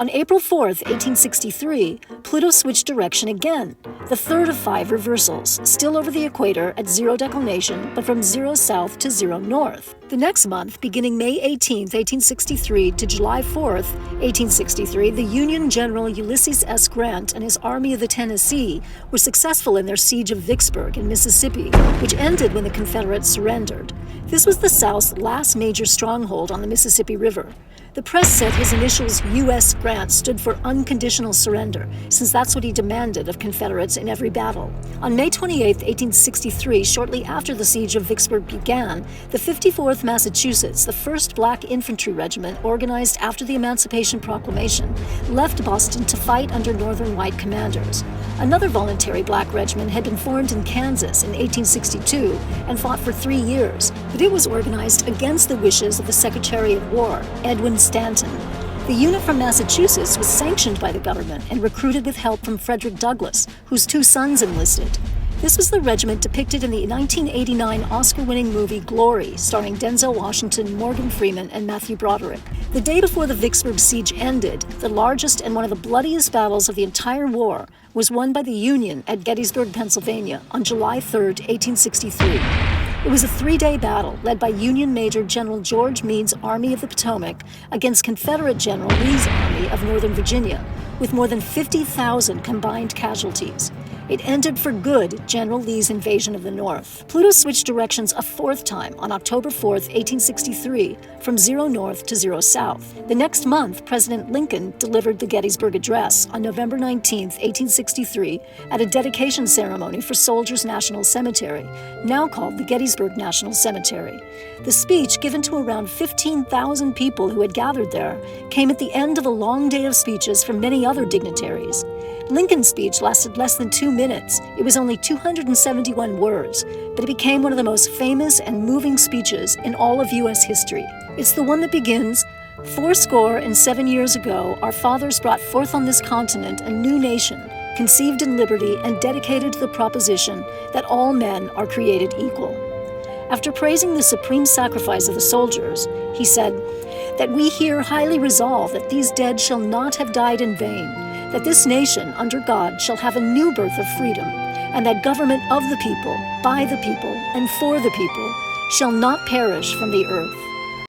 On April 4, 1863, Pluto switched direction again, the third of 5 reversals, still over the equator at 0 declination, but from 0 south to 0 north. The next month, beginning May 18, 1863 to July 4, 1863, the Union General Ulysses S. Grant and his Army of the Tennessee were successful in their siege of Vicksburg in Mississippi, which ended when the Confederates surrendered. This was the South's last major stronghold on the Mississippi River. The press said his initials U.S. Grant stood for unconditional surrender, since that's what he demanded of Confederates in every battle. On May 28, 1863, shortly after the siege of Vicksburg began, the 54th Massachusetts, the first black infantry regiment organized after the Emancipation Proclamation, left Boston to fight under Northern white commanders. Another voluntary black regiment had been formed in Kansas in 1862 and fought for 3 years, but it was organized against the wishes of the Secretary of War, Edwin Stanton. The unit from Massachusetts was sanctioned by the government and recruited with help from Frederick Douglass, whose 2 sons enlisted. This was the regiment depicted in the 1989 Oscar-winning movie Glory, starring Denzel Washington, Morgan Freeman, and Matthew Broderick. The day before the Vicksburg siege ended, the largest and one of the bloodiest battles of the entire war was won by the Union at Gettysburg, Pennsylvania, on July 3, 1863. It was a 3-day battle led by Union Major General George Meade's Army of the Potomac against Confederate General Lee's Army of Northern Virginia, with more than 50,000 combined casualties. It ended for good General Lee's invasion of the North. Pluto switched directions a 4th time on October 4, 1863, from 0 north to 0 south. The next month, President Lincoln delivered the Gettysburg Address on November 19, 1863, at a dedication ceremony for Soldiers National Cemetery, now called the Gettysburg National Cemetery. The speech, given to around 15,000 people who had gathered there, came at the end of a long day of speeches from many other dignitaries. Lincoln's speech lasted less than 2 minutes. It was only 271 words, but it became one of the most famous and moving speeches in all of U.S. history. It's the one that begins, "67 years ago, our fathers brought forth on this continent a new nation, conceived in liberty and dedicated to the proposition that all men are created equal." After praising the supreme sacrifice of the soldiers, he said, "That we here highly resolve that these dead shall not have died in vain, that this nation, under God, shall have a new birth of freedom, and that government of the people, by the people, and for the people, shall not perish from the earth."